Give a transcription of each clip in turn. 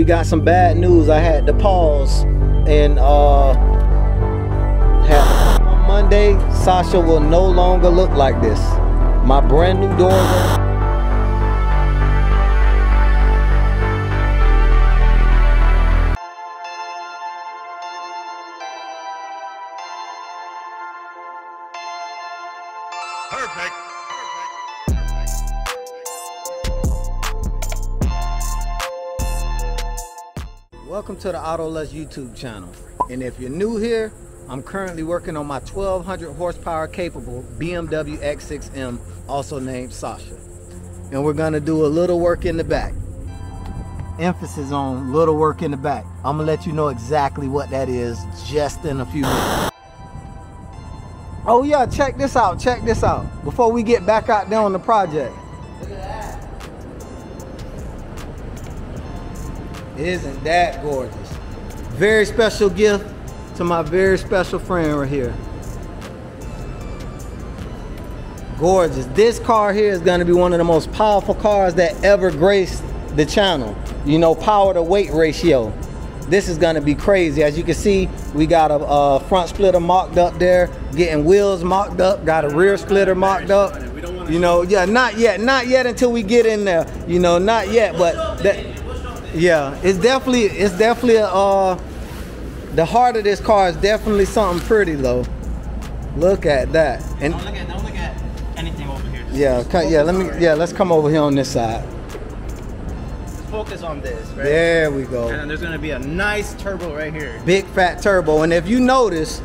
we got some bad news. I had to pause and on Monday, Sasha will no longer look like this. My brand new doors. Perfect. Welcome to the AutoLust YouTube channel. And if you're new here, I'm currently working on my 1200 horsepower capable BMW X6M, also named Sasha. And we're gonna do a little work in the back. Emphasis on little work in the back. I'm gonna let you know exactly what that is just in a few minutes. Oh yeah, check this out, before we get back out there on the project. Look at that. Isn't that gorgeous? Very special gift to my very special friend right here. Gorgeous. This car here is gonna be one of the most powerful cars that ever graced the channel. You know, power to weight ratio. This is gonna be crazy. As you can see, we got a front splitter mocked up there, getting wheels mocked up, got a rear splitter mocked up. You know, yeah, not yet until we get in there. You know, not yet, but that, yeah, it's definitely the heart of this car is definitely something pretty though. Look at that. And don't look at anything over here. Let's come over here on this side. Focus on this, right? There we go. And then there's gonna be a nice turbo right here. Big fat turbo. And if you notice,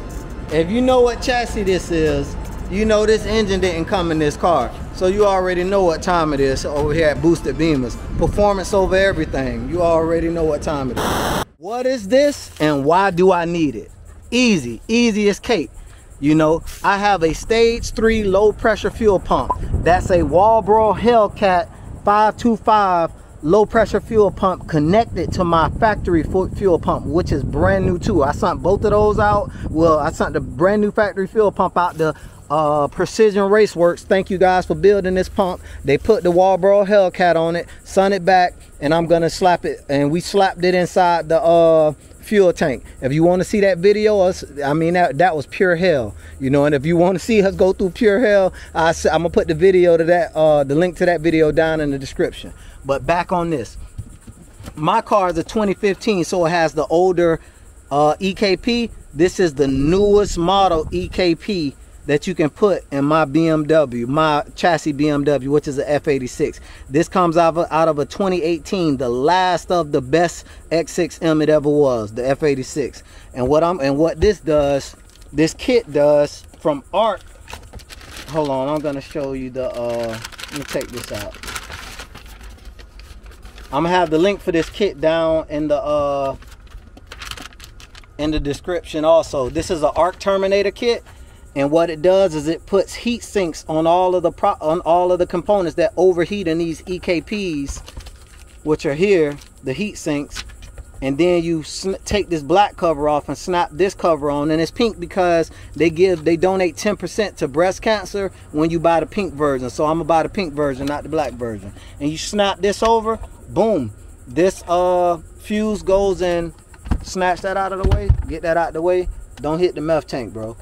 if you know what chassis this is, you know this engine didn't come in this car. So you already know what time it is over here at Boosted BIMMERS. Performance over everything. You already know what time it is. What is this and why do I need it? Easy as cake. You know, I have a stage 3 low pressure fuel pump. That's a Walbro Hellcat 525 low pressure fuel pump connected to my factory fuel pump, which is brand new too. I sent both of those out. Well, I sent the brand new factory fuel pump out to Precision RACEWORKS. Thank you guys for building this pump. They put the Walbro Hellcat on it, sent it back, and I'm gonna slap it, and we slapped it inside the fuel tank. If you want to see that video, I mean that was pure hell, you know. And if you want to see us go through pure hell, I'm gonna put the video to that, the link to that video down in the description. But back on this, my car is a 2015, so it has the older EKP. This is the newest model EKP that you can put in my BMW, my chassis BMW, which is a F86. This comes out of a 2018, the last of the best X6M it ever was, the F86. And what this does, this kit does from ARC. Hold on, I'm gonna show you the. Let me take this out. I'm gonna have the link for this kit down in the description also. This is an ARC Terminator kit. And what it does is it puts heat sinks on all of the components that overheat in these EKPs, which are here, the heat sinks. And then you take this black cover off and snap this cover on. And it's pink because they donate 10% to breast cancer when you buy the pink version. So I'm gonna buy the pink version, not the black version. And you snap this over, boom, this fuse goes in. Snatch that out of the way, get that out of the way. Don't hit the meth tank, bro.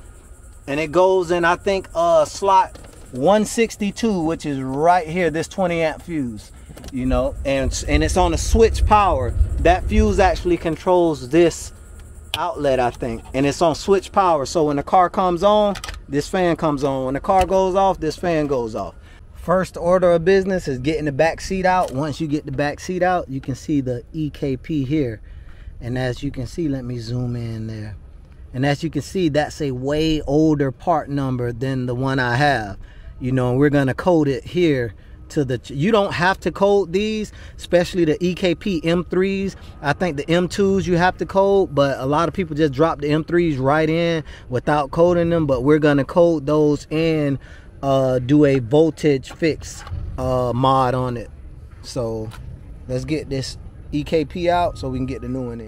And it goes in, I think, slot 162, which is right here, this 20 amp fuse, you know, and it's on a switch power. That fuse actually controls this outlet, I think, and it's on switch power. So when the car comes on, this fan comes on. When the car goes off, this fan goes off. First order of business is getting the back seat out. Once you get the back seat out, you can see the EKP here. And as you can see, let me zoom in there. And as you can see, that's a way older part number than the one I have. You know, we're gonna code it here to the, you don't have to code these, especially the EKP M3s. I think the M2s you have to code, but a lot of people just drop the M3s right in without coding them. But we're gonna code those and do a voltage fix mod on it. So let's get this EKP out so we can get the new one in.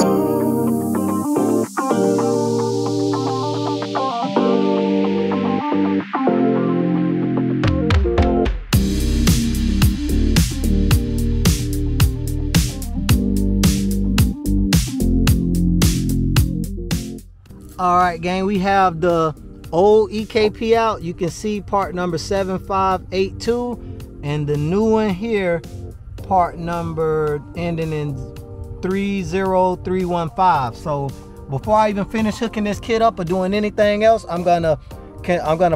All right, gang, we have the old EKP out. You can see part number 7582, and the new one here, part number ending in 30315. So before I even finish hooking this kit up or doing anything else, I'm gonna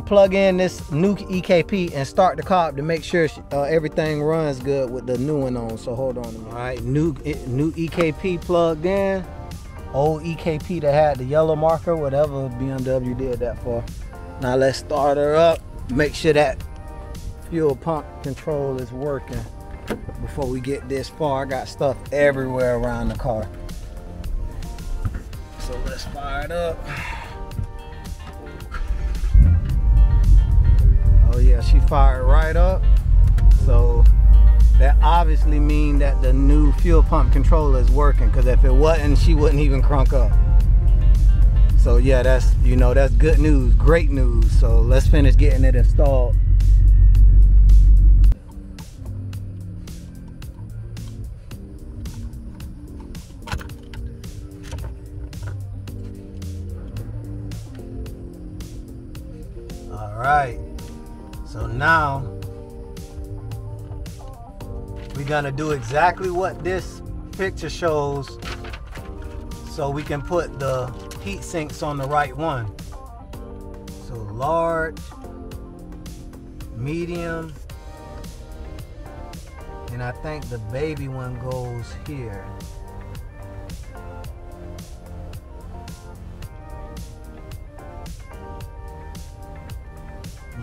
plug in this new EKP and start the carb to make sure everything runs good with the new one on. So hold on a minute. All right, new EKP plugged in. Old EKP that had the yellow marker, whatever BMW did that for. Now let's start her up. Make sure that fuel pump control is working before we get this far. I got stuff everywhere around the car. So let's fire it up. Oh yeah, she fired right up. So that obviously means that the new fuel pump controller is working, because if it wasn't, she wouldn't even crunk up. So yeah, that's, you know, that's good news, great news. So let's finish getting it installed. All right, so now we're gonna do exactly what this picture shows, so we can put the heat sinks on the right one. So large, medium, and I think the baby one goes here.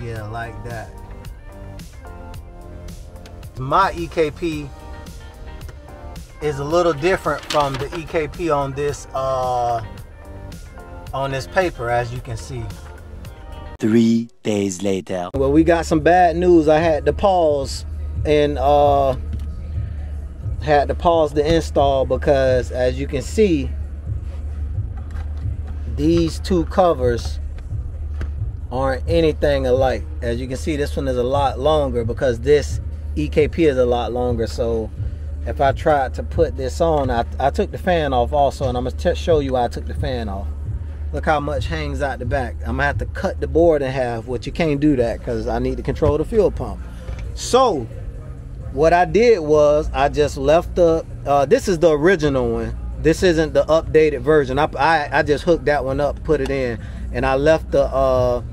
Yeah, like that. My EKP is a little different from the EKP on this paper, as you can see. 3 days later. Well, we got some bad news. I had to pause and the install, because as you can see, these two covers aren't anything alike. As you can see, this one is a lot longer because this EKP is a lot longer. So if I tried to put this on, I took the fan off also, and I'm gonna show you why I took the fan off. Look how much hangs out the back. I'm gonna have to cut the board in half, which you can't do that because I need to control the fuel pump. So what I did was I just left the this is the original one. This isn't the updated version. I just hooked that one up, put it in, and I left the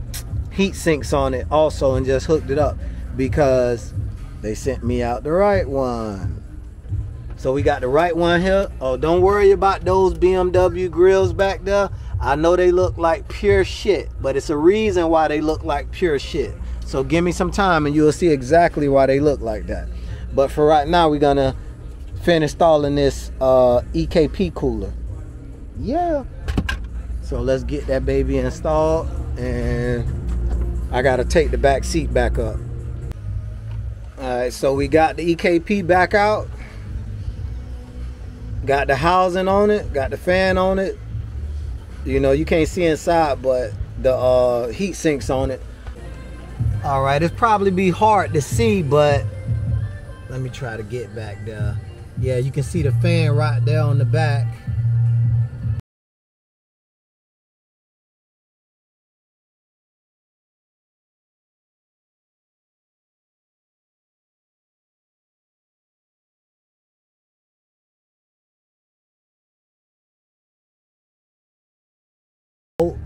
heat sinks on it also and just hooked it up because they sent me out the right one. So we got the right one here. Oh, don't worry about those BMW grills back there. I know they look like pure shit, but it's a reason why they look like pure shit. So give me some time and you'll see exactly why they look like that. But for right now, we're gonna finish installing this EKP cooler. Yeah. So let's get that baby installed, and I gotta take the back seat back up. Alright, so we got the EKP back out. Got the housing on it, got the fan on it. You know, you can't see inside, but the heat sinks on it. Alright, it's probably be hard to see, but let me try to get back there. Yeah, you can see the fan right there on the back.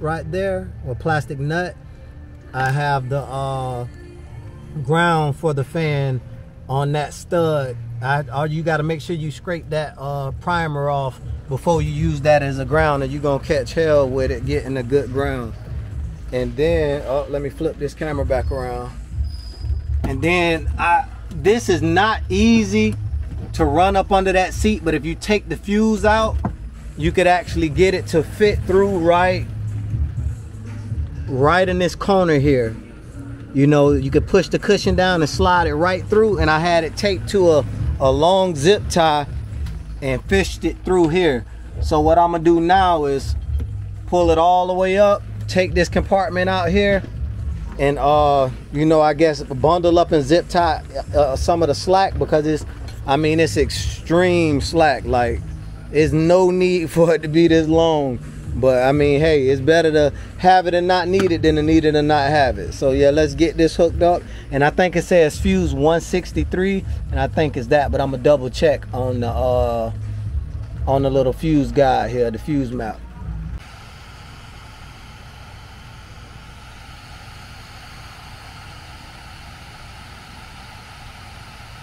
Right there, or plastic nut. I have the ground for the fan on that stud. You got to make sure you scrape that primer off before you use that as a ground, or you're gonna catch hell with it getting a good ground. And then let me flip this camera back around. And then this is not easy to run up under that seat, but if you take the fuse out, you could actually get it to fit through right in this corner here. You know, you could push the cushion down and slide it right through, and I had it taped to a long zip tie and fished it through here. So what I'm gonna do now is pull it all the way up, take this compartment out here, and you know, I guess bundle up and zip tie some of the slack, because it's extreme slack. Like, there's no need for it to be this long, But I mean, hey, it's better to have it and not need it than to need it and not have it. So yeah, let's get this hooked up. And I think it says fuse 163, and I think it's that, but I'm gonna double check on the little fuse guide here, the fuse map.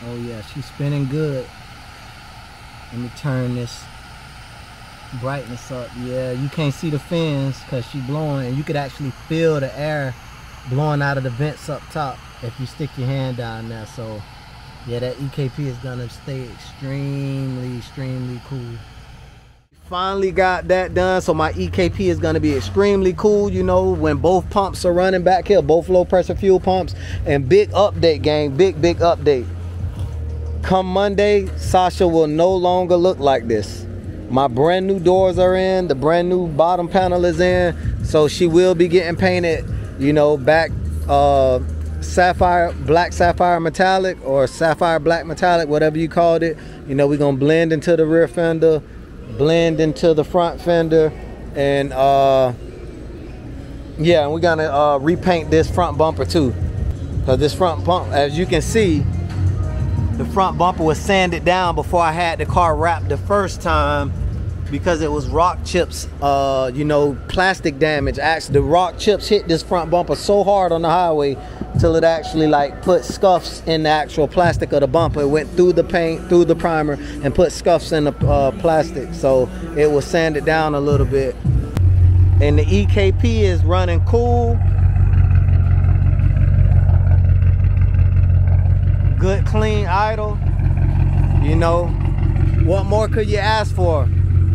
Oh yeah, she's spinning good. Let me turn this brightness up. Yeah, you can't see the fins because she's blowing, and you could actually feel the air blowing out of the vents up top if you stick your hand down there. So yeah, that EKP is gonna stay extremely cool. Finally got that done, so my EKP is gonna be extremely cool, you know, when both pumps are running back here, both low pressure fuel pumps. And big update, gang, big update. Come Monday, Sasha will no longer look like this. My brand new doors are in, the brand new bottom panel is in, so she will be getting painted, you know, back sapphire, black sapphire metallic, or sapphire black metallic, whatever you called it. You know, we're gonna blend into the rear fender, blend into the front fender, and yeah, and we're gonna repaint this front bumper too. So this front bumper, as you can see, the front bumper was sanded down before I had the car wrapped the first time because it was rock chips, you know, plastic damage. Actually, the rock chips hit this front bumper so hard on the highway till it actually like put scuffs in the actual plastic of the bumper. It went through the paint, through the primer, and put scuffs in the plastic. So it was sanded down a little bit. And the EKP is running cool. Good clean idle. You know, what more could you ask for?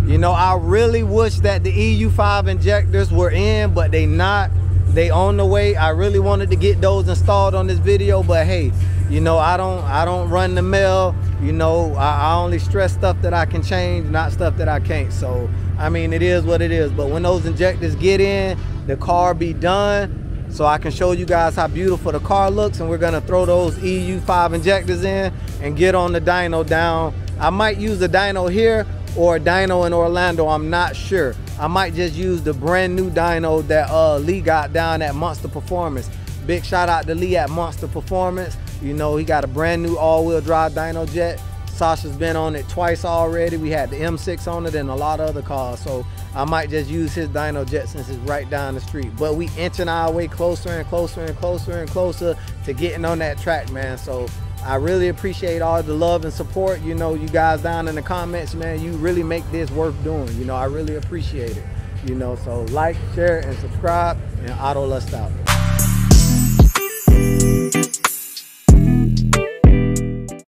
You know, I really wish that the EU5 injectors were in, but they not. They on the way. I really wanted to get those installed on this video, but hey, you know, I don't run the mill. You know, I only stress stuff that I can change, not stuff that I can't. So I mean, it is what it is. But when those injectors get in, the car be done. So I can show you guys how beautiful the car looks, and we're gonna throw those EU5 injectors in and get on the dyno down. I might use a dyno here or a dyno in Orlando, I'm not sure. I might just use the brand new dyno that Lee got down at Monster Performance. Big shout out to Lee at Monster Performance. You know, he got a brand new all-wheel drive dyno jet. Sasha's been on it twice already. We had the M6 on it and a lot of other cars. So I might just use his dyno jet since it's right down the street. But we inching our way closer and closer and closer and closer to getting on that track, man. So I really appreciate all the love and support. You know, you guys down in the comments, man, you really make this worth doing. You know, I really appreciate it. You know, so like, share, and subscribe, and Auto Lust out.